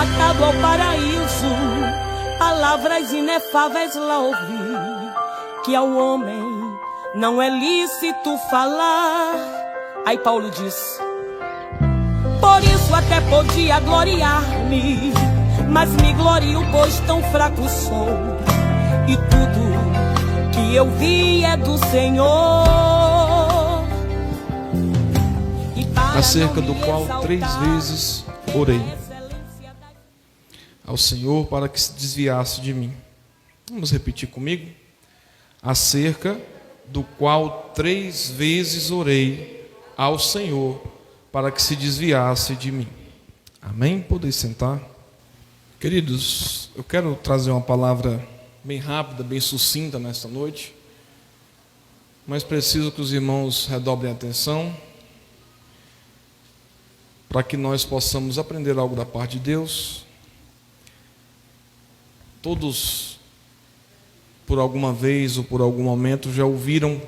arrebatado ao paraíso, palavras inefáveis lá ouvi, que ao homem não é lícito falar. Aí Paulo diz: por isso até podia gloriar-me, mas me glorio, pois tão fraco sou, e tudo que eu vi é do Senhor. Acerca do qual 3 vezes orei ao Senhor para que se desviasse de mim. Vamos repetir comigo? Acerca do qual 3 vezes orei ao Senhor para que se desviasse de mim. Amém? Podem sentar. Queridos, eu quero trazer uma palavra bem rápida, bem sucinta nesta noite, mas preciso que os irmãos redobrem a atenção para que nós possamos aprender algo da parte de Deus. Todos, por alguma vez ou por algum momento, já ouviram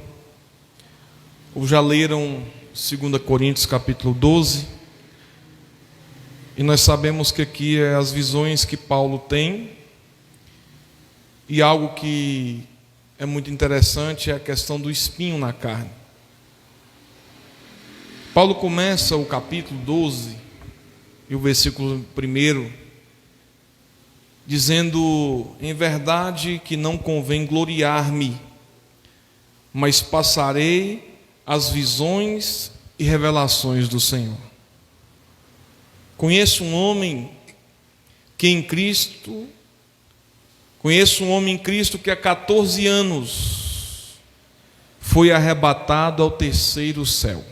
ou já leram 2 Coríntios capítulo 12, e nós sabemos que aqui é as visões que Paulo tem, e algo que é muito interessante é a questão do espinho na carne. Paulo começa o capítulo 12 e o versículo 1 dizendo: em verdade que não convém gloriar-me, mas passarei as visões e revelações do Senhor. Conheço um homem em Cristo que há 14 anos foi arrebatado ao terceiro céu.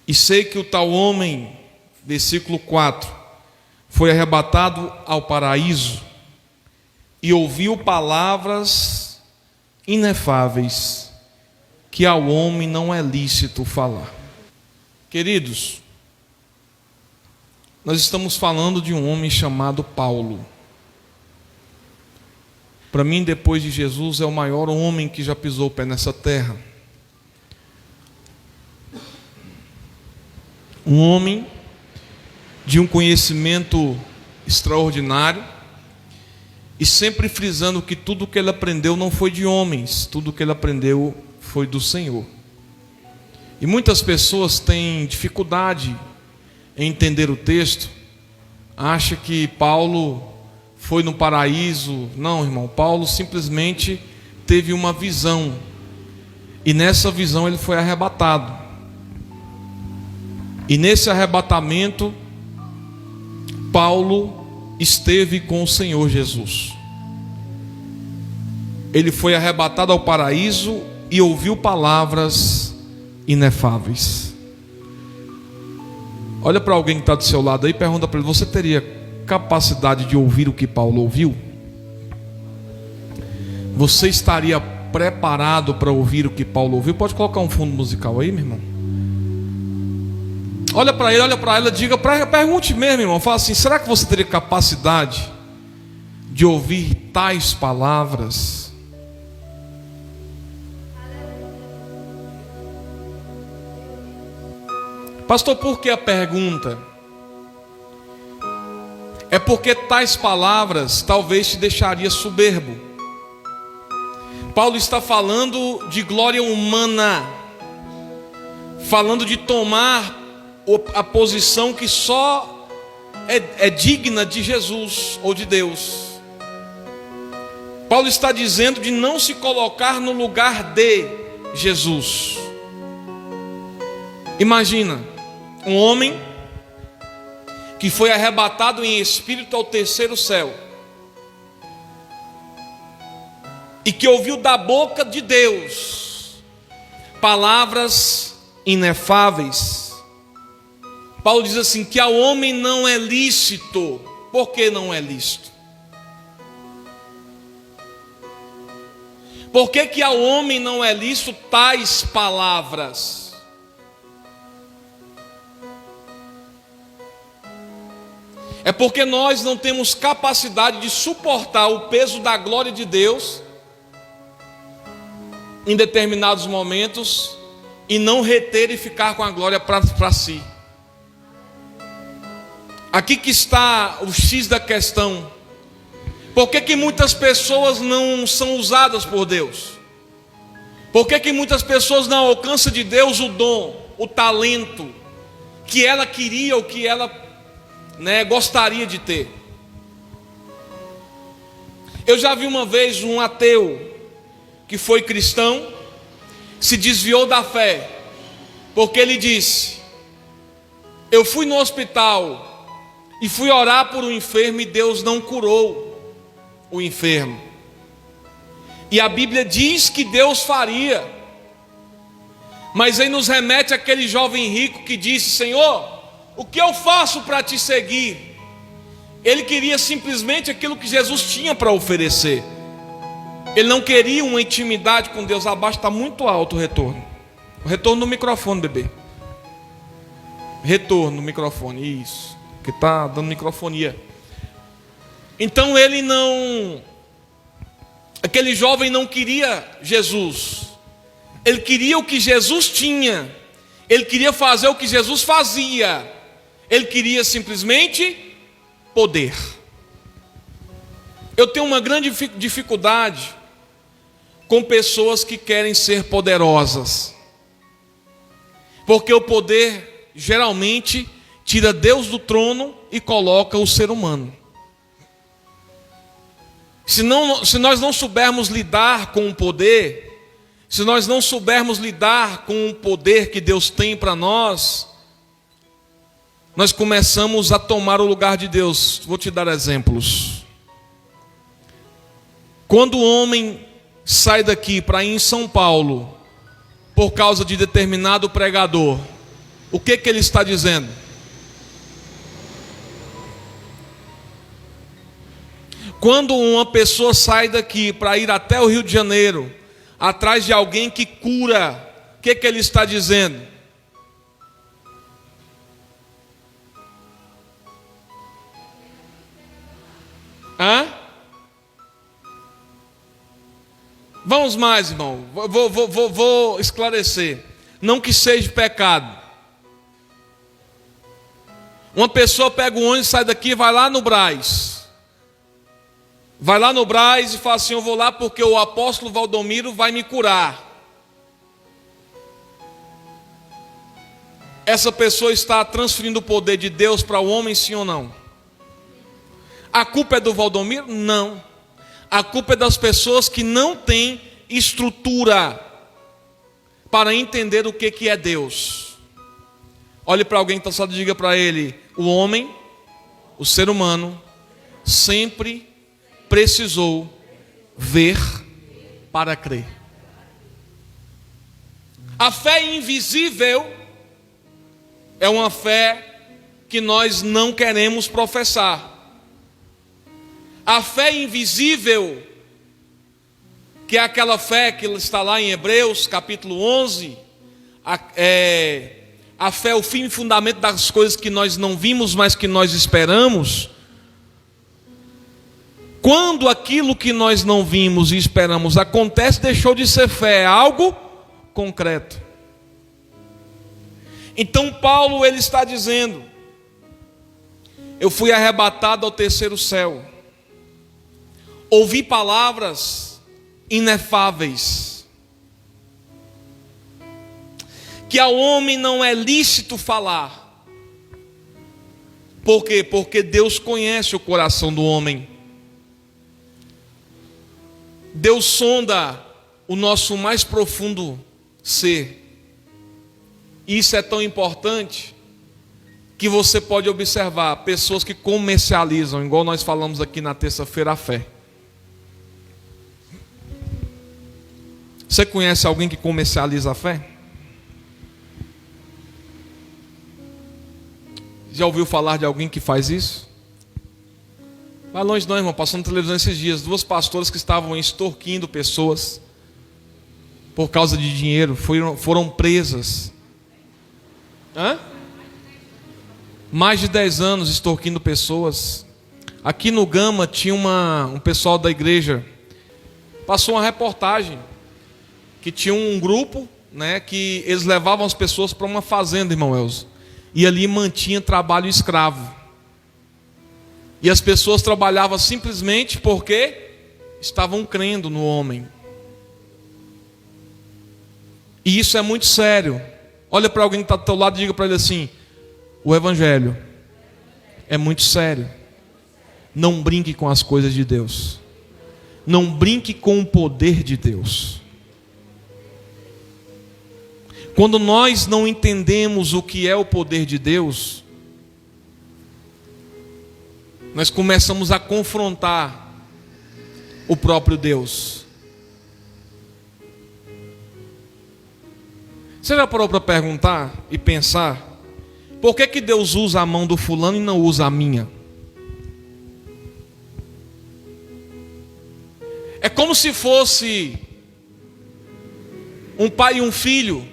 E sei que o tal homem, versículo 4, foi arrebatado ao paraíso e ouviu palavras inefáveis que ao homem não é lícito falar. Queridos, nós estamos falando de um homem chamado Paulo. Para mim, depois de Jesus, é o maior homem que já pisou o pé nessa terra. Um homem de um conhecimento extraordinário, e sempre frisando que tudo que ele aprendeu não foi de homens, tudo que ele aprendeu foi do Senhor. E muitas pessoas têm dificuldade em entender o texto, acham que Paulo foi no paraíso. Não, irmão, Paulo simplesmente teve uma visão, e nessa visão ele foi arrebatado. E nesse arrebatamento, Paulo esteve com o Senhor Jesus. Ele foi arrebatado ao paraíso e ouviu palavras inefáveis. Olha para alguém que está do seu lado aí e pergunta para ele: você teria capacidade de ouvir o que Paulo ouviu? Você estaria preparado para ouvir o que Paulo ouviu? Pode colocar um fundo musical aí, meu irmão. Olha para ele, olha para ela, pergunte mesmo, irmão. Fala assim: será que você teria capacidade de ouvir tais palavras? Pastor, por que a pergunta? É porque tais palavras talvez te deixaria soberbo. Paulo está falando de glória humana, falando de tomar a posição que só é digna de Jesus ou de Deus. Paulo está dizendo de não se colocar no lugar de Jesus. Imagina um homem que foi arrebatado em espírito ao terceiro céu e que ouviu da boca de Deus palavras inefáveis. Paulo diz assim, que ao homem não é lícito. Por que não é lícito? Por que ao homem não é lícito tais palavras? É porque nós não temos capacidade de suportar o peso da glória de Deus em determinados momentos e não reter e ficar com a glória para si. Aqui que está o X da questão. Por que muitas pessoas não são usadas por Deus? Por que muitas pessoas não alcançam de Deus o dom, o talento que ela queria ou que ela gostaria de ter? Eu já vi uma vez um ateu que foi cristão, se desviou da fé, porque ele disse: eu fui no hospital e fui orar por um enfermo e Deus não curou o enfermo. E a Bíblia diz que Deus faria. Mas aí nos remete àquele jovem rico que disse: Senhor, o que eu faço para te seguir? Ele queria simplesmente aquilo que Jesus tinha para oferecer. Ele não queria uma intimidade com Deus. Abaixo está muito alto o retorno. O retorno no microfone, bebê. Retorno no microfone, isso. Que está dando microfonia. Então ele não... Aquele jovem não queria Jesus. Ele queria o que Jesus tinha. Ele queria fazer o que Jesus fazia. Ele queria simplesmente poder. Eu tenho uma grande dificuldade com pessoas que querem ser poderosas. Porque o poder geralmente tira Deus do trono e coloca o ser humano. Se nós não soubermos lidar com o poder, se nós não soubermos lidar com o poder que Deus tem para nós, nós começamos a tomar o lugar de Deus. Vou te dar exemplos. Quando o homem sai daqui para ir em São Paulo, por causa de determinado pregador, o que ele está dizendo? Quando uma pessoa sai daqui para ir até o Rio de Janeiro, atrás de alguém que cura, o que ele está dizendo? Vamos mais, irmão. Vou esclarecer. Não que seja pecado. Uma pessoa pega o ônibus, sai daqui e vai lá no Brás. Vai lá no Brás e fala assim: eu vou lá porque o apóstolo Valdomiro vai me curar. Essa pessoa está transferindo o poder de Deus para o homem, sim ou não? A culpa é do Valdomiro? Não. A culpa é das pessoas que não têm estrutura para entender o que é Deus. Olhe para alguém que está só, diga para ele: o homem, o ser humano, sempre precisou ver para crer. A fé invisível é uma fé que nós não queremos professar. A fé invisível, que é aquela fé que está lá em Hebreus capítulo 11, a fé é o fim e fundamento das coisas que nós não vimos, mas que nós esperamos. Quando aquilo que nós não vimos e esperamos acontece, deixou de ser fé, é algo concreto. Então Paulo, ele está dizendo: eu fui arrebatado ao terceiro céu, ouvi palavras inefáveis, que ao homem não é lícito falar. Por quê? Porque Deus conhece o coração do homem. Deus sonda o nosso mais profundo ser. Isso é tão importante que você pode observar pessoas que comercializam, igual nós falamos aqui na terça-feira, a fé. Você conhece alguém que comercializa a fé? Já ouviu falar de alguém que faz isso? Vai longe não, irmão. Passou na televisão esses dias 2 pastoras que estavam extorquindo pessoas por causa de dinheiro, foram presas. Mais de 10 anos extorquindo pessoas. Aqui no Gama tinha um pessoal da igreja, passou uma reportagem que tinha um grupo, que eles levavam as pessoas para uma fazenda, irmão Elzo, e ali mantinha trabalho escravo. E as pessoas trabalhavam simplesmente porque estavam crendo no homem. E isso é muito sério. Olha para alguém que está do teu lado e diga para ele assim: o evangelho é muito sério. Não brinque com as coisas de Deus. Não brinque com o poder de Deus. Quando nós não entendemos o que é o poder de Deus, nós começamos a confrontar o próprio Deus. Você já parou para perguntar e pensar: por que Deus usa a mão do fulano e não usa a minha? É como se fosse um pai e um filho,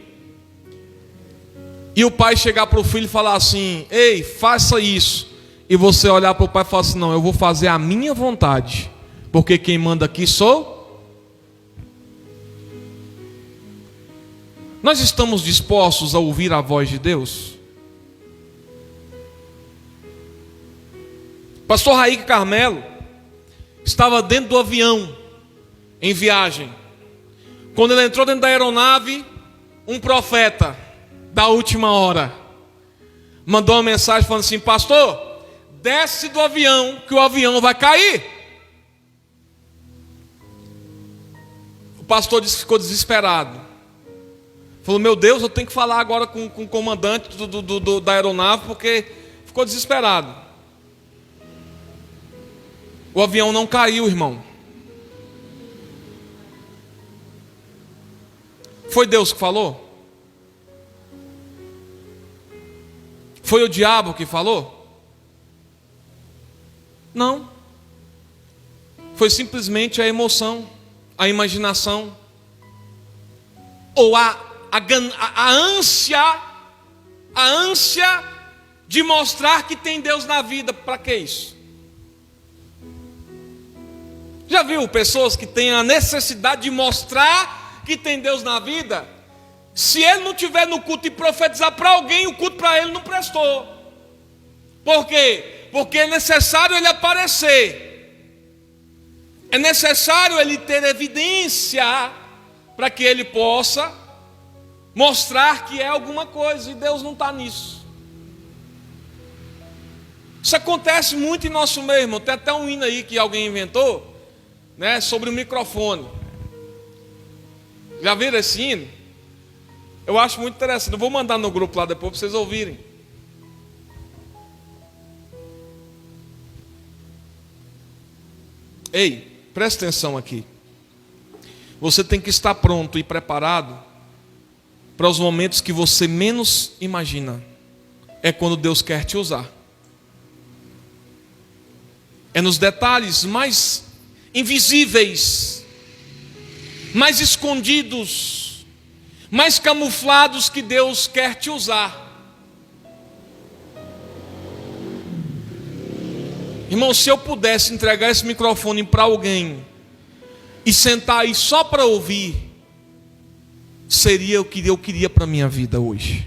e o pai chegar para o filho e falar assim: ei, faça isso. E você olhar para o pai e falar assim: não, eu vou fazer a minha vontade, porque quem manda aqui sou. Nós estamos dispostos a ouvir a voz de Deus? Pastor Raíque Carmelo estava dentro do avião, em viagem. Quando ele entrou dentro da aeronave, um profeta da última hora mandou uma mensagem falando assim: pastor, desce do avião que o avião vai cair. O pastor disse que ficou desesperado. Falou: meu Deus, eu tenho que falar agora com o comandante da aeronave, porque ficou desesperado. O avião não caiu, irmão. Foi Deus que falou? Foi o diabo que falou? Não. Foi simplesmente a emoção, a imaginação, ou a ânsia de mostrar que tem Deus na vida. Para que isso? Já viu pessoas que têm a necessidade de mostrar que tem Deus na vida? Se ele não estiver no culto e profetizar para alguém, o culto para ele não prestou. Por quê? Porque é necessário ele aparecer. É necessário ele ter evidência para que ele possa mostrar que é alguma coisa. E Deus não está nisso. Isso acontece muito em nosso meio, irmão. Tem até um hino aí que alguém inventou, né, sobre o microfone. Já viram esse hino? Eu acho muito interessante. Eu vou mandar no grupo lá depois para vocês ouvirem. Ei, presta atenção aqui. Você tem que estar pronto e preparado para os momentos que você menos imagina. É quando Deus quer te usar. É nos detalhes mais invisíveis, mais escondidos, mais camuflados que Deus quer te usar. Irmão, se eu pudesse entregar esse microfone para alguém e sentar aí só para ouvir, seria o que eu queria para a minha vida hoje.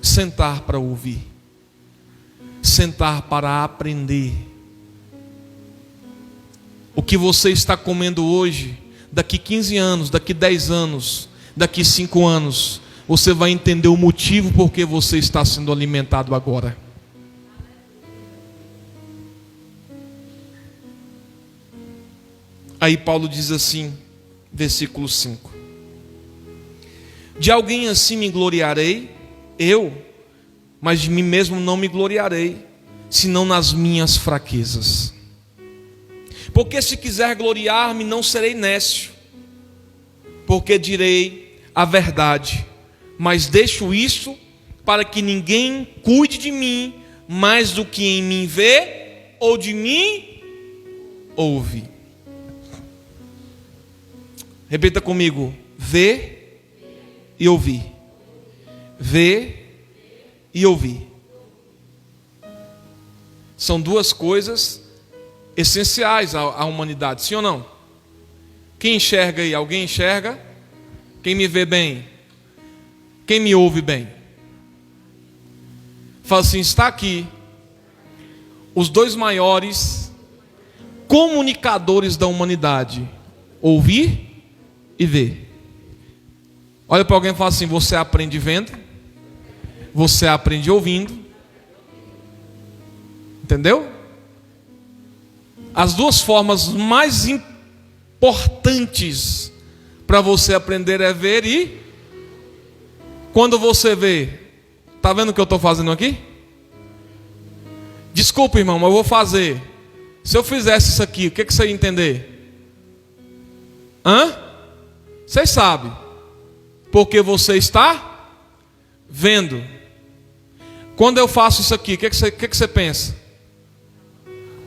Sentar para ouvir, sentar para aprender. O que você está comendo hoje, daqui 15 anos, daqui 10 anos, daqui 5 anos, você vai entender o motivo por que você está sendo alimentado agora. Aí Paulo diz assim, versículo 5: de alguém assim me gloriarei, mas de mim mesmo não me gloriarei, senão nas minhas fraquezas. Porque se quiser gloriar-me, não serei nécio, porque direi a verdade, mas deixo isso para que ninguém cuide de mim mais do que em mim vê ou de mim ouve. Repita comigo: ver e ouvir. Ver e ouvir. São duas coisas essenciais à humanidade, sim ou não? Quem enxerga aí? Alguém enxerga? Quem me vê bem? Quem me ouve bem? Fala assim: está aqui os dois maiores comunicadores da humanidade: ouvir e ver. Olha para alguém e fala assim: você aprende vendo, você aprende ouvindo. Entendeu? As duas formas mais importantes para você aprender é ver e... Quando você vê, está vendo o que eu estou fazendo aqui? Desculpa, irmão, mas eu vou fazer. Se eu fizesse isso aqui, o que você ia entender? Vocês sabem. Porque você está vendo. Quando eu faço isso aqui, o que você pensa?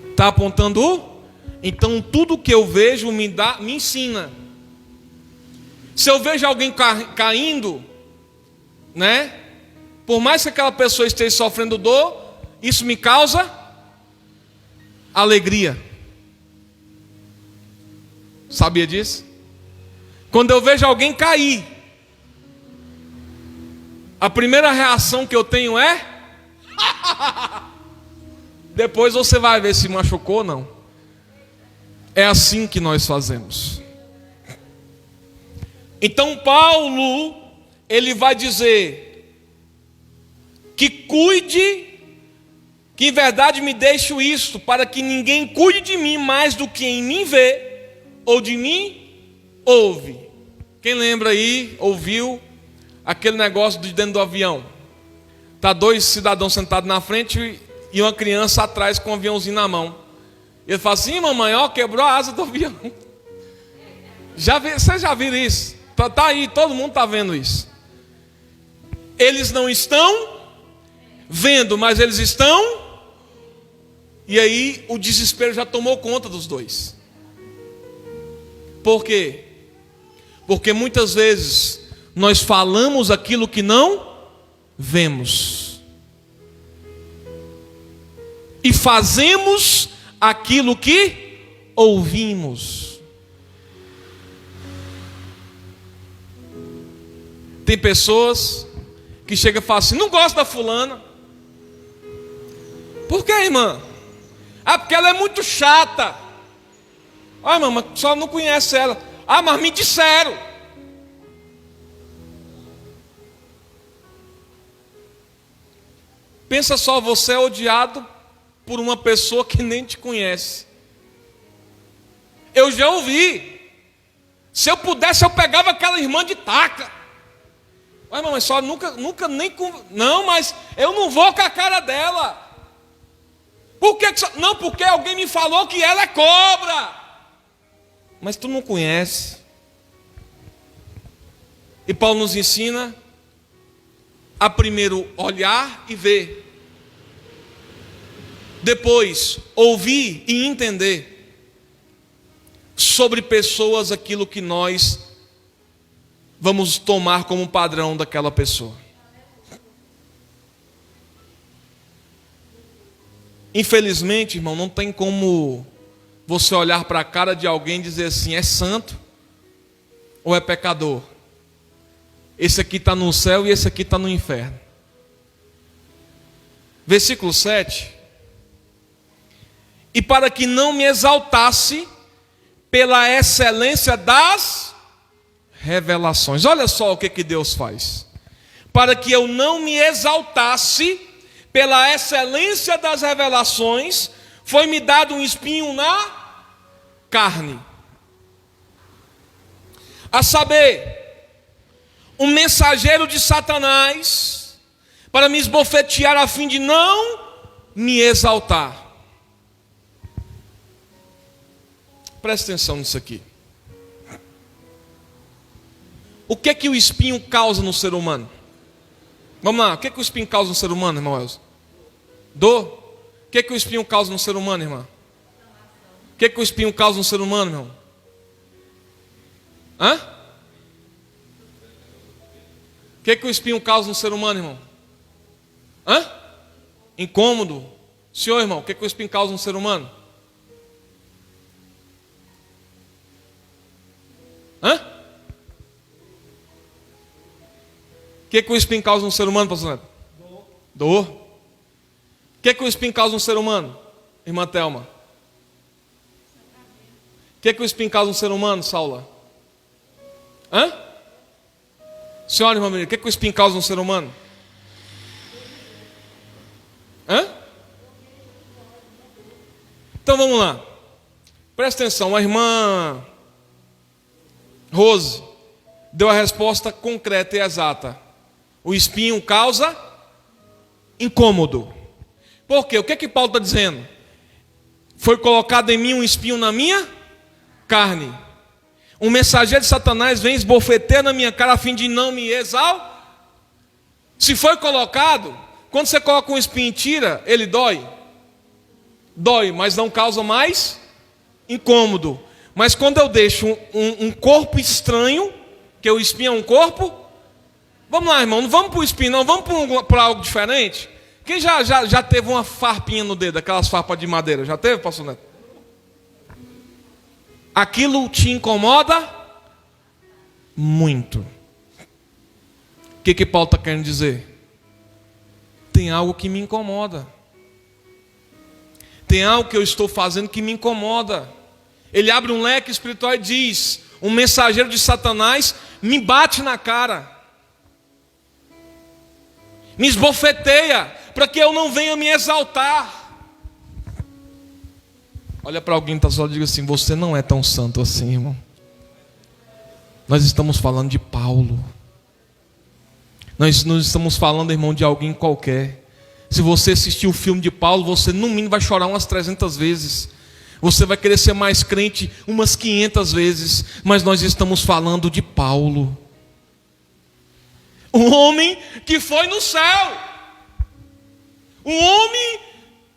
Está apontando o? Então tudo que eu vejo me ensina. Se eu vejo alguém caindo, né? Por mais que aquela pessoa esteja sofrendo dor, isso me causa alegria. Sabia disso? Quando eu vejo alguém cair, a primeira reação que eu tenho é depois você vai ver se machucou ou não. É assim que nós fazemos. Então Paulo, ele vai dizer que cuide, que em verdade me deixo isto, para que ninguém cuide de mim mais do que em mim vê, ou de mim ouve. Quem lembra aí, ouviu aquele negócio de dentro do avião? Tá dois cidadãos sentados na frente e uma criança atrás com um aviãozinho na mão. Ele fala assim: mamãe, ó, quebrou a asa do avião. Vocês já viram isso? Tá aí, todo mundo está vendo isso. Eles não estão vendo, mas eles estão. E aí o desespero já tomou conta dos dois. Por quê? Porque muitas vezes nós falamos aquilo que não vemos, e fazemos aquilo que ouvimos. Tem pessoas que chegam e falam assim: não gosto da fulana. Por quê, irmã? Ah, porque ela é muito chata. Ah, irmã, mas só não conhece ela. Ah, mas me disseram. Pensa só, você é odiado por uma pessoa que nem te conhece. Eu já ouvi. Se eu pudesse, eu pegava aquela irmã de taca. Ai, mamãe, só nunca nem... Não, mas eu não vou com a cara dela. Por que não, porque alguém me falou que ela é cobra. Mas tu não conhece. E Paulo nos ensina a primeiro olhar e ver. Depois, ouvir e entender sobre pessoas aquilo que nós vamos tomar como padrão daquela pessoa. Infelizmente, irmão, não tem como você olhar para a cara de alguém e dizer assim: é santo ou é pecador. Esse aqui está no céu e esse aqui está no inferno. Versículo 7. E para que não me exaltasse pela excelência das revelações. Olha só o que Deus faz. Para que eu não me exaltasse pela excelência das revelações, foi-me dado um espinho na carne. A saber, um mensageiro de Satanás, para me esbofetear a fim de não me exaltar. Presta atenção nisso aqui. O que é que o espinho causa no ser humano? Vamos lá, o que é que o espinho causa no ser humano, irmão Elzo? Dor? O que é que o espinho causa no ser humano, irmão? O que é que o espinho causa no ser humano, irmão? O que é que o espinho causa no ser humano, irmão? Incômodo. Senhor, irmão, o que é que o espinho causa no ser humano? O que é que o espinho causa no ser humano, pastor Neto? Dor. O que é que o espinho causa no ser humano? Irmã Thelma? O que é que o espinho causa no ser humano, Saula? Hã? Senhora, irmã Maria, o que é que o espinho causa no ser humano? Hã? Então vamos lá. Presta atenção, a irmã Rose deu a resposta concreta e exata. O espinho causa incômodo. Por quê? O que é que Paulo está dizendo? Foi colocado em mim um espinho na minha carne. Um mensageiro de Satanás vem esbofetear na minha cara a fim de não me exaltar. Se foi colocado, quando você coloca um espinho e tira, ele dói. Dói, mas não causa mais incômodo. Mas quando eu deixo um corpo estranho, que o espinho é um corpo, vamos lá, irmão, não vamos para o espinho, não, vamos para algo diferente. Quem já teve uma farpinha no dedo, aquelas farpas de madeira? Já teve, pastor Neto? Aquilo te incomoda muito. O que Paulo está querendo dizer? Tem algo que me incomoda. Tem algo que eu estou fazendo que me incomoda. Ele abre um leque espiritual e diz: um mensageiro de Satanás me bate na cara, me esbofeteia, para que eu não venha me exaltar. Olha para alguém que está só e diga assim: você não é tão santo assim, irmão. Nós estamos falando de Paulo. Nós não estamos falando, irmão, de alguém qualquer. Se você assistir o filme de Paulo, você no mínimo vai chorar umas 300 vezes. Você vai querer ser mais crente umas 500 vezes. Mas nós estamos falando de Paulo. Um homem que foi no céu. Um homem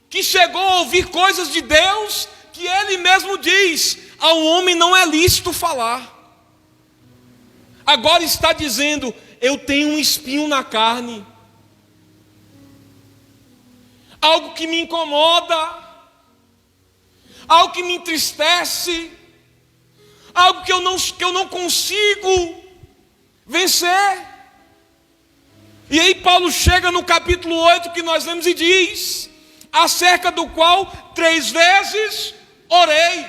que chegou a ouvir coisas de Deus que ele mesmo diz: ao homem não é lícito falar. Agora está dizendo: eu tenho um espinho na carne. Algo que me incomoda. Algo que me entristece. Algo que eu não consigo vencer. E aí Paulo chega no capítulo 8 que nós lemos e diz: acerca do qual 3 vezes orei.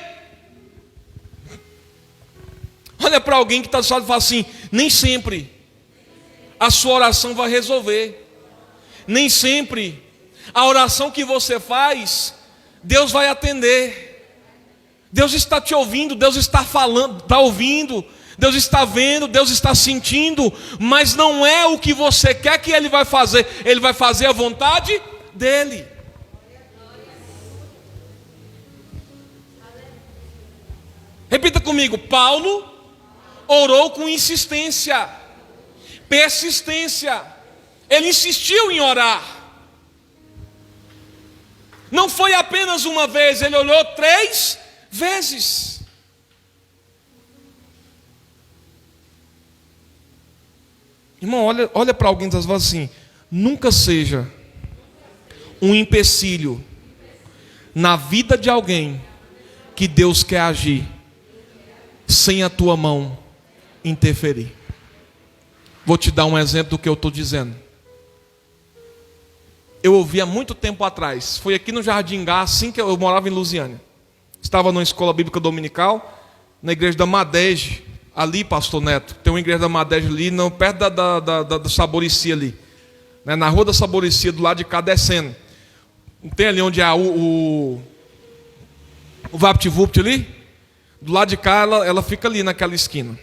Olha para alguém que está só e fala assim: nem sempre a sua oração vai resolver. Nem sempre a oração que você faz, Deus vai atender. Deus está te ouvindo, Deus está falando, está ouvindo, Deus está vendo, Deus está sentindo, mas não é o que você quer que Ele vai fazer. Ele vai fazer a vontade dEle. Repita comigo: Paulo orou com insistência, persistência. Ele insistiu em orar. Não foi apenas uma vez, ele orou 3 vezes. Irmão, olha para alguém e fala assim: nunca seja um empecilho na vida de alguém que Deus quer agir sem a tua mão interferir. Vou te dar um exemplo do que eu estou dizendo. Eu ouvi há muito tempo atrás, foi aqui no Jardim Gá, assim que eu morava em Lusiânia. Estava numa escola bíblica dominical, na igreja da Madege, ali, pastor Neto. Tem uma igreja da Madege ali, não, perto da Saboricia ali, né, na rua da Saboricia, do lado de cá, descendo. Não tem ali onde é o VaptVupt ali? Do lado de cá, ela fica ali naquela esquina.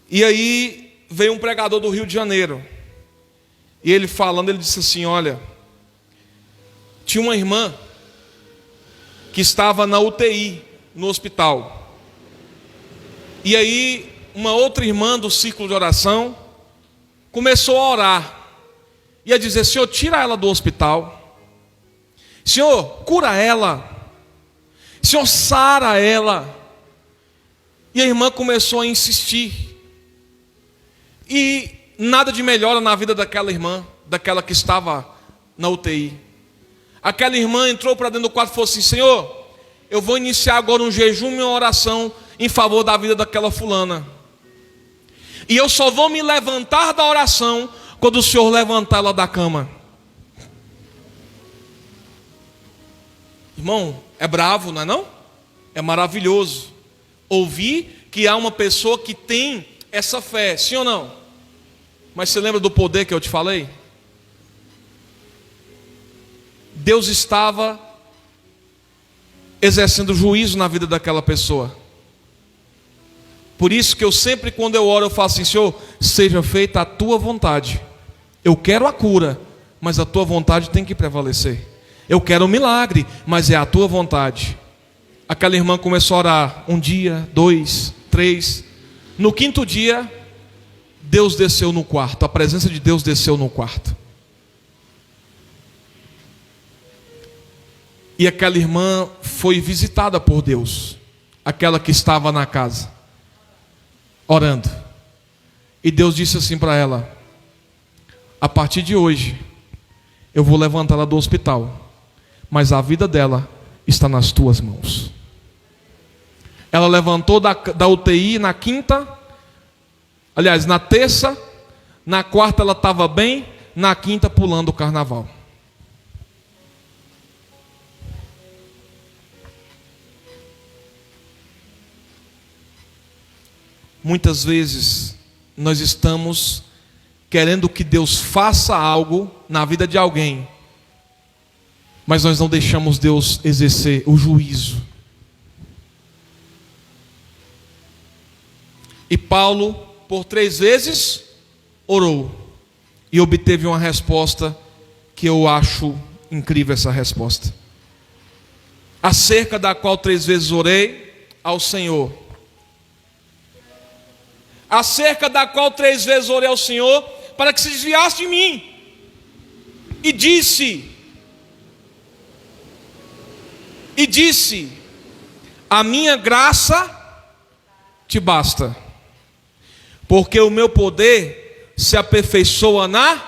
E aí veio um pregador do Rio de Janeiro. E ele falando, ele disse assim: olha, tinha uma irmã que estava na UTI, no hospital. E aí uma outra irmã do círculo de oração começou a orar. E a dizer: Senhor, tira ela do hospital. Senhor, cura ela. Senhor, sara ela. E a irmã começou a insistir. E nada de melhora na vida daquela irmã, daquela que estava na UTI. Aquela irmã entrou para dentro do quarto e falou assim: Senhor, eu vou iniciar agora um jejum e uma oração em favor da vida daquela fulana. E eu só vou me levantar da oração quando o Senhor levantar ela da cama. Irmão, é bravo, não é não? É maravilhoso ouvir que há uma pessoa que tem essa fé, sim ou não? Mas você lembra do poder que eu te falei? Deus estava exercendo juízo na vida daquela pessoa. Por isso que eu sempre, quando eu oro, eu falo assim: Senhor, seja feita a tua vontade. Eu quero a cura, mas a tua vontade tem que prevalecer. Eu quero um milagre, mas é a tua vontade. Aquela irmã começou a orar 1 dia, 2, 3. No 5º dia, Deus desceu no quarto. A presença de Deus desceu no quarto. E aquela irmã foi visitada por Deus, aquela que estava na casa, orando. E Deus disse assim para ela: a partir de hoje, eu vou levantá-la do hospital, mas a vida dela está nas tuas mãos. Ela levantou da UTI na quinta, aliás, na terça, na quarta ela estava bem, na quinta pulando o carnaval. Muitas vezes nós estamos querendo que Deus faça algo na vida de alguém, mas nós não deixamos Deus exercer o juízo. E Paulo, por 3 vezes, orou e obteve uma resposta que eu acho incrível, essa resposta. Acerca da qual 3 vezes orei ao Senhor. Acerca da qual 3 vezes orei ao Senhor, para que se desviasse de mim. E disse, a minha graça te basta, porque o meu poder se aperfeiçoa na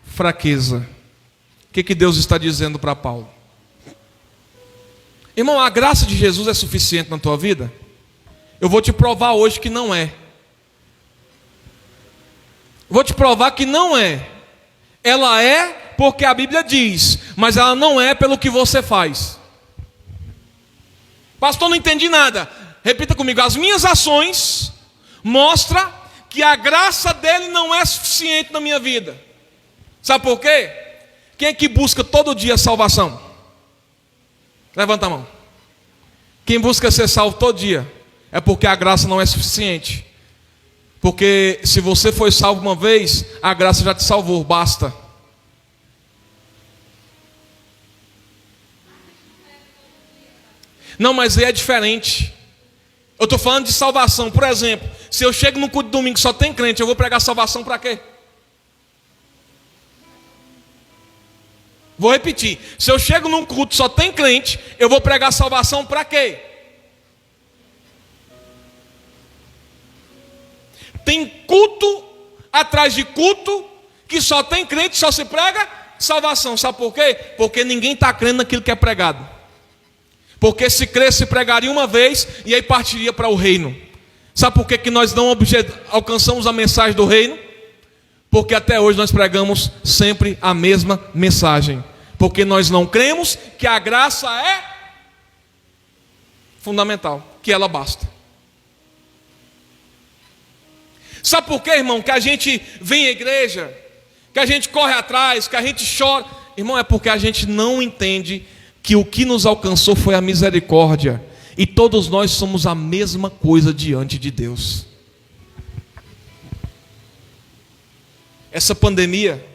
fraqueza. O que Deus está dizendo para Paulo? Irmão, a graça de Jesus é suficiente na tua vida? Eu vou te provar hoje que não é. Vou te provar que não é. Ela é porque a Bíblia diz, mas ela não é pelo que você faz. Pastor, não entendi nada. Repita comigo: as minhas ações mostram que a graça dele não é suficiente na minha vida. Sabe por quê? Quem é que busca todo dia salvação? Levanta a mão. Quem busca ser salvo todo dia é porque a graça não é suficiente. Porque se você foi salvo uma vez, a graça já te salvou, basta. Não, mas aí é diferente. Eu estou falando de salvação. Por exemplo, se eu chego no culto de domingo e só tem crente, eu vou pregar salvação para quê? Vou repetir. Se eu chego num culto e só tem crente, eu vou pregar salvação para quê? Tem culto atrás de culto que só tem crente, só se prega salvação. Sabe por quê? Porque ninguém está crendo naquilo que é pregado. Porque se cresce, pregaria uma vez e aí partiria para o reino. Sabe por que nós não alcançamos a mensagem do reino? Porque até hoje nós pregamos sempre a mesma mensagem. Porque nós não cremos que a graça é fundamental, que ela basta. Sabe por quê, irmão, que a gente vem à igreja, que a gente corre atrás, que a gente chora? Irmão, é porque a gente não entende que o que nos alcançou foi a misericórdia. E todos nós somos a mesma coisa diante de Deus. Essa pandemia,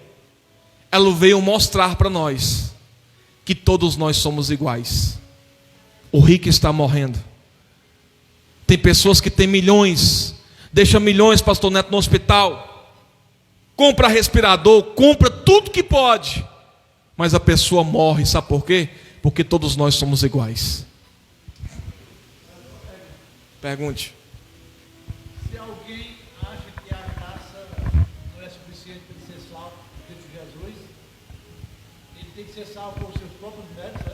ela veio mostrar para nós que todos nós somos iguais. O rico está morrendo. Tem pessoas que têm milhões, deixa milhões, pastor Neto, no hospital, compra respirador, compra tudo que pode, mas a pessoa morre. Sabe por quê? Porque todos nós somos iguais. Pergunte. Se alguém acha que a graça não é suficiente para ele ser salvo por Jesus, ele tem que ser salvo por seus próprios méritos, né?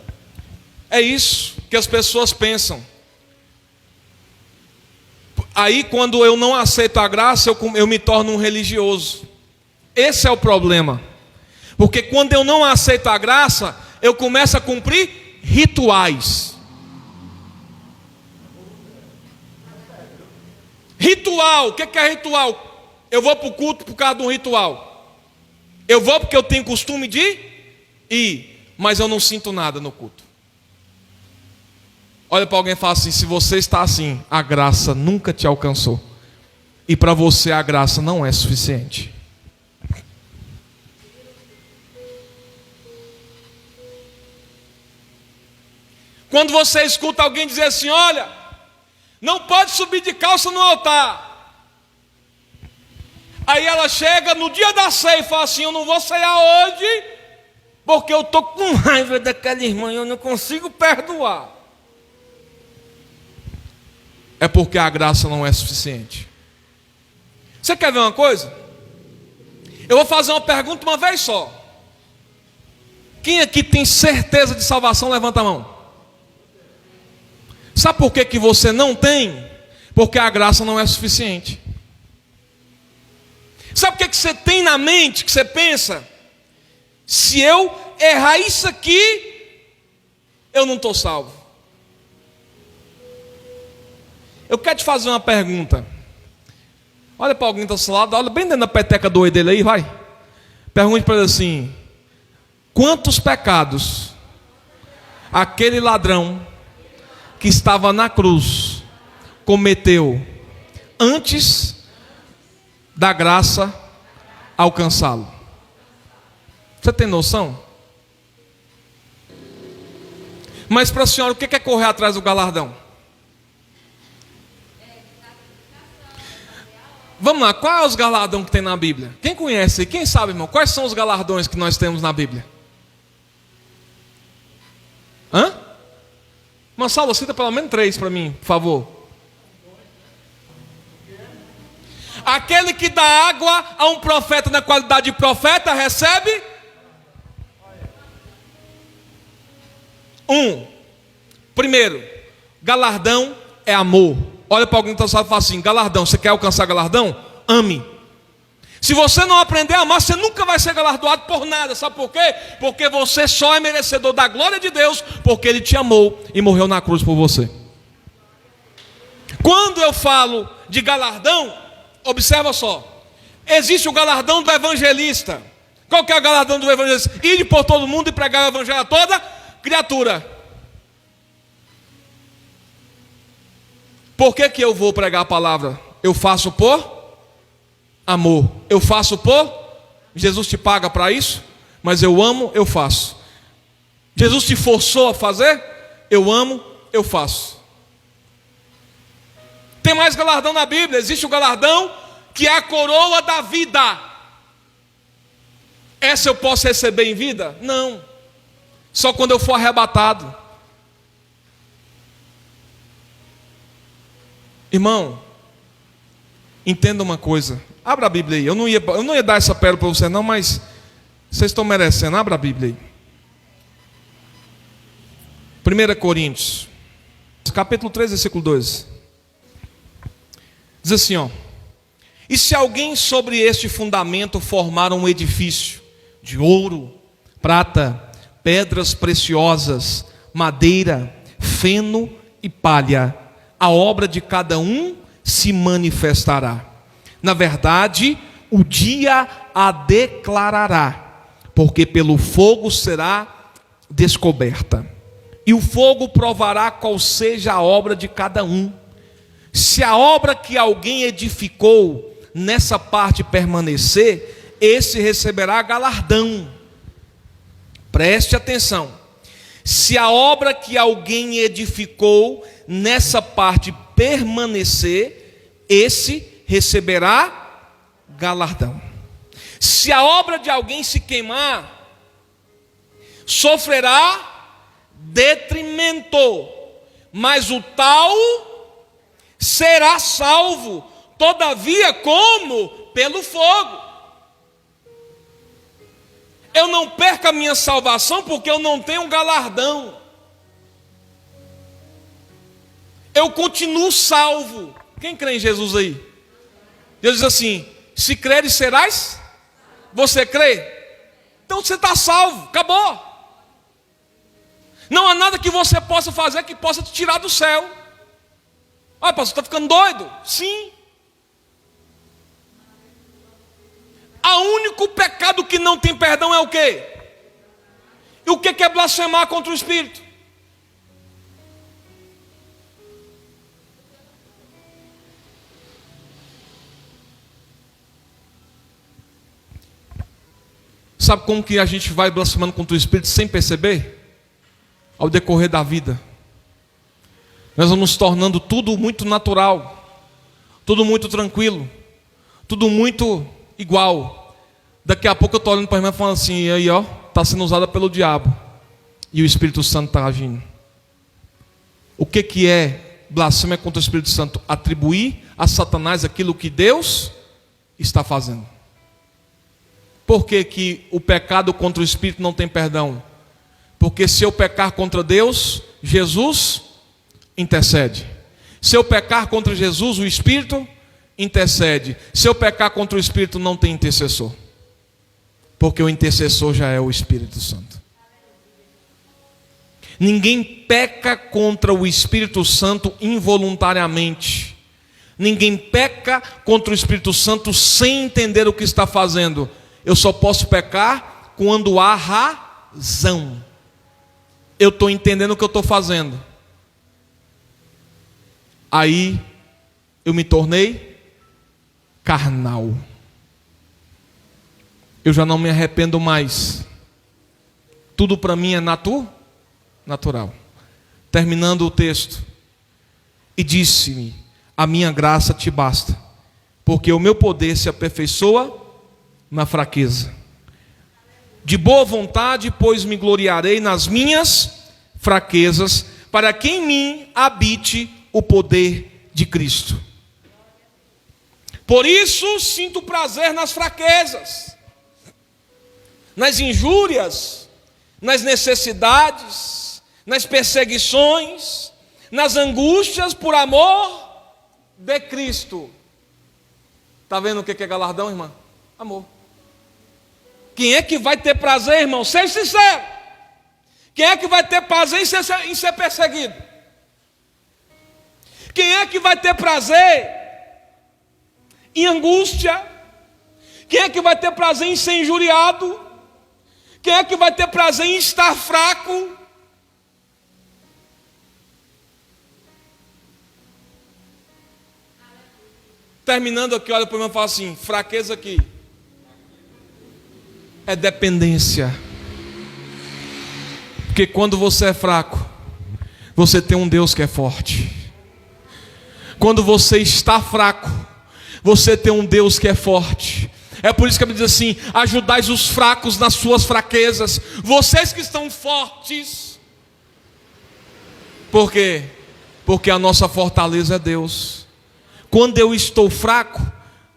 É isso que as pessoas pensam. Aí quando eu não aceito a graça, eu me torno um religioso. Esse é o problema. Porque quando eu não aceito a graça, eu começo a cumprir rituais. Ritual, o que é ritual? Eu vou para o culto por causa de um ritual. Eu vou porque eu tenho costume de ir, mas eu não sinto nada no culto. Olha para alguém e fala assim: se você está assim, a graça nunca te alcançou. E para você a graça não é suficiente. Quando você escuta alguém dizer assim: olha, não pode subir de calça no altar. Aí ela chega no dia da ceia e fala assim: eu não vou ceiar hoje, porque eu estou com raiva daquela irmã, eu não consigo perdoar. É porque a graça não é suficiente. Você quer ver uma coisa? Eu vou fazer uma pergunta uma vez só. Quem aqui tem certeza de salvação, levanta a mão. Sabe por que você não tem? Porque a graça não é suficiente. Sabe o que você tem na mente, que você pensa? Se eu errar isso aqui, eu não estou salvo. Eu quero te fazer uma pergunta. Olha para alguém que está ao seu lado, olha bem dentro da peteca doida dele aí, vai. Pergunte para ele assim: quantos pecados aquele ladrão que estava na cruz cometeu antes da graça alcançá-lo? Você tem noção? Mas para a senhora, o que é correr atrás do galardão? Vamos lá, qual é os galardões que tem na Bíblia? Quem conhece? Quem sabe, irmão? Quais são os galardões que nós temos na Bíblia? Hã? Uma Saulo, cita pelo menos 3 para mim, por favor. Aquele que dá água a um profeta na qualidade de profeta recebe primeiro, galardão é amor. Olha para alguém que está e fala assim: galardão, você quer alcançar galardão? Ame. Se você não aprender a amar, você nunca vai ser galardoado por nada. Sabe por quê? Porque você só é merecedor da glória de Deus, porque Ele te amou e morreu na cruz por você. Quando eu falo de galardão, observa só. Existe o galardão do evangelista. Qual que é o galardão do evangelista? Ir por todo mundo e pregar o evangelho a toda criatura. Por que eu vou pregar a palavra? Eu faço por amor. Eu faço por... Jesus te paga para isso, mas eu amo, eu faço. Jesus te forçou a fazer? Eu amo, eu faço. Tem mais galardão na Bíblia. Existe o galardão que é a coroa da vida. Essa eu posso receber em vida? Não. Só quando eu for arrebatado. Irmão, entenda uma coisa. Abra a Bíblia aí. Eu não ia dar essa pérola para você não, mas vocês estão merecendo. Abra a Bíblia aí. 1 Coríntios, capítulo 3, versículo 2. Diz assim, ó: e se alguém sobre este fundamento formar um edifício de ouro, prata, pedras preciosas, madeira, feno e palha, a obra de cada um se manifestará. Na verdade, o dia a declarará, porque pelo fogo será descoberta. E o fogo provará qual seja a obra de cada um. Se a obra que alguém edificou nessa parte permanecer, esse receberá galardão. Preste atenção. Se a obra que alguém edificou nessa parte permanecer, esse receberá galardão. Se a obra de alguém se queimar, sofrerá detrimento, mas o tal será salvo, todavia como? Pelo fogo. Eu não perco a minha salvação porque eu não tenho um galardão. Eu continuo salvo. Quem crê em Jesus aí? Deus diz assim: se creres serás. Você crê? Então você está salvo, acabou. Não há nada que você possa fazer que possa te tirar do céu. Ah, pastor, está ficando doido? Sim. O único pecado que não tem perdão é o quê? E o que é blasfemar contra o Espírito? Sabe como que a gente vai blasfemando contra o Espírito sem perceber? Ao decorrer da vida, nós vamos nos tornando tudo muito natural, tudo muito tranquilo, tudo muito igual. Daqui a pouco eu estou olhando para a irmã e falando assim, e aí ó, está sendo usada pelo diabo, e o Espírito Santo está agindo. O que é blasfêmia contra o Espírito Santo? Atribuir a Satanás aquilo que Deus está fazendo. Por que o pecado contra o Espírito não tem perdão? Porque se eu pecar contra Deus, Jesus intercede. Se eu pecar contra Jesus, o Espírito intercede. Se eu pecar contra o Espírito, não tem intercessor. Porque o intercessor já é o Espírito Santo. Ninguém peca contra o Espírito Santo involuntariamente. Ninguém peca contra o Espírito Santo sem entender o que está fazendo. Eu só posso pecar quando há razão. Eu estou entendendo o que eu estou fazendo. Aí eu me tornei carnal. Eu já não me arrependo mais. Tudo para mim é natural. Terminando o texto. E disse-me: a minha graça te basta, porque o meu poder se aperfeiçoa na fraqueza. De boa vontade, pois me gloriarei nas minhas fraquezas, para que em mim habite o poder de Cristo. Por isso sinto prazer nas fraquezas, nas injúrias, nas necessidades, nas perseguições, nas angústias por amor de Cristo. Está vendo o que é galardão, irmã? Amor. Quem é que vai ter prazer, irmão? Seja sincero. Quem é que vai ter prazer em ser perseguido? Quem é que vai ter prazer em angústia? Quem é que vai ter prazer em ser injuriado? Quem é que vai ter prazer em estar fraco? Terminando aqui, olha para o irmão e fala assim: fraqueza aqui é dependência. Porque quando você é fraco, você tem um Deus que é forte. Quando você está fraco, você tem um Deus que é forte. É por isso que a Bíblia diz assim: ajudais os fracos nas suas fraquezas. Vocês que estão fortes. Por quê? Porque a nossa fortaleza é Deus. Quando eu estou fraco,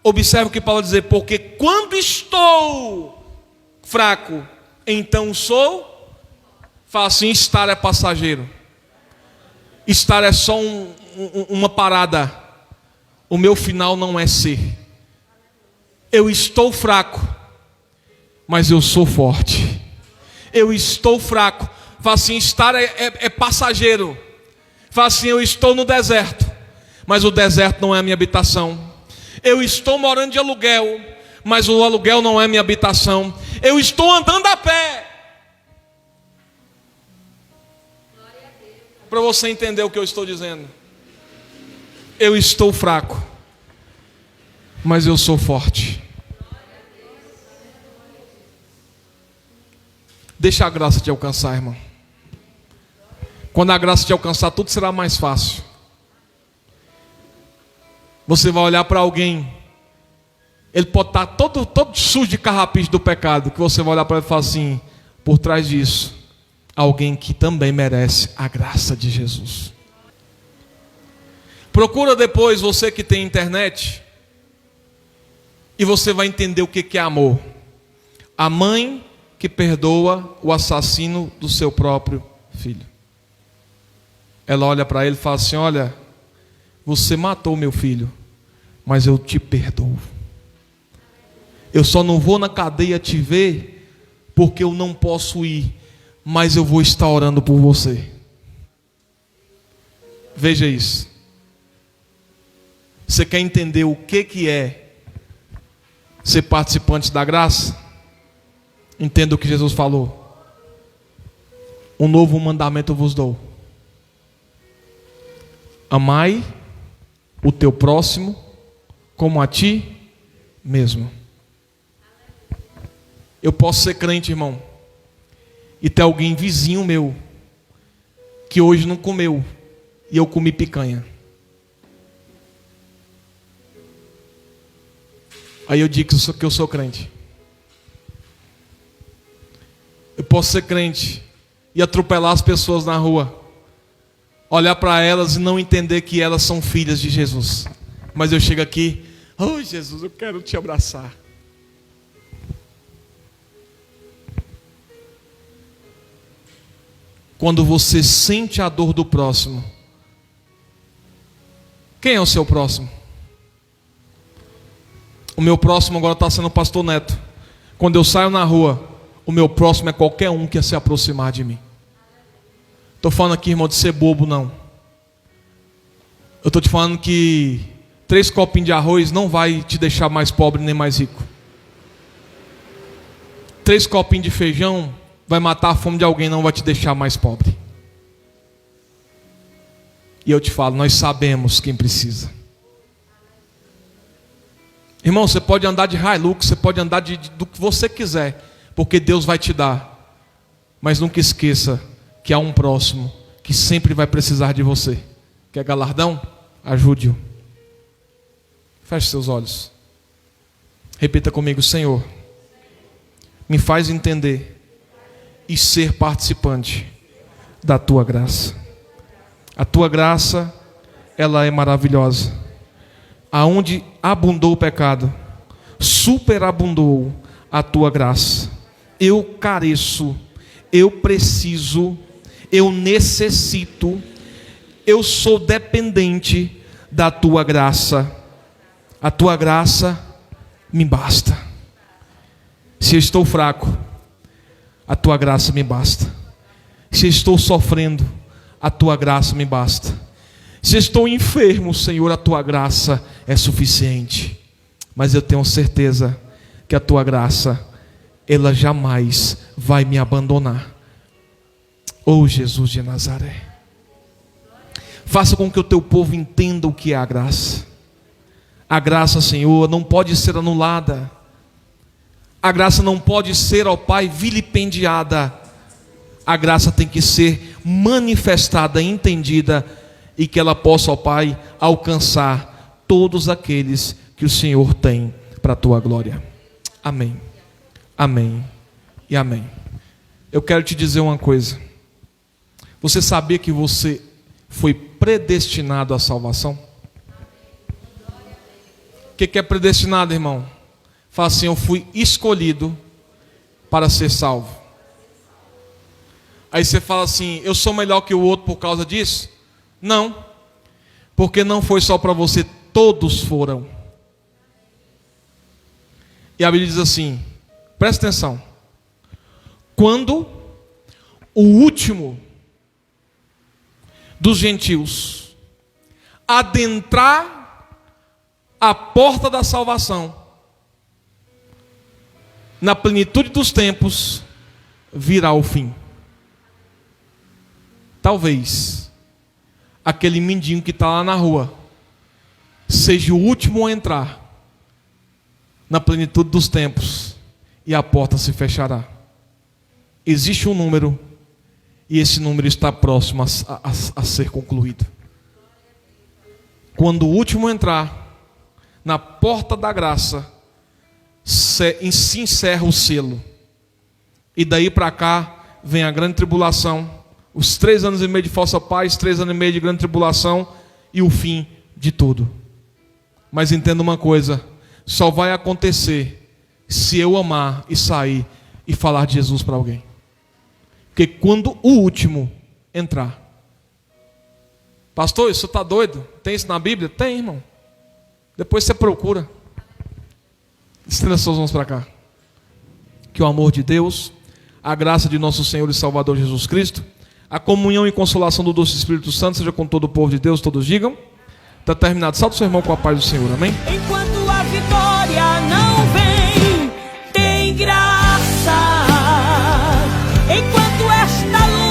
observe o que Paulo diz: porque quando estou fraco, então sou. Fala assim: estar é passageiro. Estar é só uma parada. O meu final não é ser. Eu estou fraco, mas eu sou forte. Eu estou fraco. Fala assim: estar é passageiro. Fala assim: eu estou no deserto, mas o deserto não é a minha habitação. Eu estou morando de aluguel, mas o aluguel não é minha habitação. Eu estou andando a pé. Para você entender o que eu estou dizendo. Eu estou fraco, mas eu sou forte. Deixa a graça te alcançar, irmão. Quando a graça te alcançar, tudo será mais fácil. Você vai olhar para alguém, ele pode estar todo sujo de carrapicho do pecado, que você vai olhar para ele e falar assim: por trás disso, alguém que também merece a graça de Jesus. Procura depois, você que tem internet, e você vai entender o que é amor. A mãe que perdoa o assassino do seu próprio filho. Ela olha para ele e fala assim: olha, você matou meu filho, mas eu te perdoo. Eu só não vou na cadeia te ver, porque eu não posso ir. mas eu vou estar orando por você. Veja isso. Você quer entender o que é ser participante da graça? Entenda o que Jesus falou. Um novo mandamento eu vos dou: amai o teu próximo como a ti mesmo. Eu posso ser crente, irmão, e ter alguém vizinho meu que hoje não comeu e eu comi picanha. Aí eu digo que eu sou crente. Eu posso ser crente e atropelar as pessoas na rua, olhar para elas e não entender que elas são filhas de Jesus. Mas eu chego aqui, oh Jesus, eu quero te abraçar. Quando você sente a dor do próximo, quem é o seu próximo? O meu próximo agora está sendo o pastor Neto. Quando eu saio na rua, o meu próximo é qualquer um que se aproximar de mim. Estou falando aqui, irmão, de ser bobo, não. Eu estou te falando que 3 copinhos de arroz não vai te deixar mais pobre nem mais rico. 3 copinhos de feijão vai matar a fome de alguém, não vai te deixar mais pobre. E eu te falo, nós sabemos quem precisa. Irmão, você pode andar de Hilux, você pode andar do que você quiser, porque Deus vai te dar. Mas nunca esqueça que há um próximo que sempre vai precisar de você. Quer galardão? Ajude-o. Feche seus olhos. Repita comigo: Senhor, me faz entender e ser participante da tua graça. A tua graça, ela é maravilhosa. Aonde abundou o pecado, superabundou a tua graça. Eu careço, eu preciso, eu necessito, eu sou dependente da tua graça. A tua graça me basta. Se eu estou fraco, a tua graça me basta. Se eu estou sofrendo, a tua graça me basta. Se estou enfermo, Senhor, a tua graça é suficiente. Mas eu tenho certeza que a tua graça, ela jamais vai me abandonar. Oh Jesus de Nazaré, faça com que o teu povo entenda o que é a graça. A graça, Senhor, não pode ser anulada. A graça não pode ser, ó Pai, vilipendiada. A graça tem que ser manifestada, entendida, e que ela possa, ó Pai, alcançar todos aqueles que o Senhor tem para a tua glória. Amém, amém e amém. Eu quero te dizer uma coisa. Você sabia que você foi predestinado à salvação? O que é predestinado, irmão? Fala assim: eu fui escolhido para ser salvo. Aí você fala assim: eu sou melhor que o outro por causa disso? Não, porque não foi só para você, todos foram. E a Bíblia diz assim, presta atenção: quando o último dos gentios adentrar a porta da salvação, na plenitude dos tempos virá o fim. Talvez aquele mendigo que está lá na rua seja o último a entrar na plenitude dos tempos, e a porta se fechará. Existe um número, e esse número está próximo a ser concluído. Quando o último entrar na porta da graça, se encerra o selo, e daí para cá vem a grande tribulação, os 3 anos e meio de falsa paz, 3 anos e meio de grande tribulação e o fim de tudo. Mas entenda uma coisa: só vai acontecer se eu amar e sair e falar de Jesus para alguém. Porque quando o último entrar, pastor, isso está doido? Tem isso na Bíblia? Tem, irmão. Depois você procura. Estenda suas mãos para cá. Que o amor de Deus, a graça de nosso Senhor e Salvador Jesus Cristo, a comunhão e consolação do doce Espírito Santo seja com todo o povo de Deus, todos digam. Está terminado. Salve o seu irmão com a paz do Senhor. Amém? Enquanto a vitória não vem, tem graça. Enquanto esta luta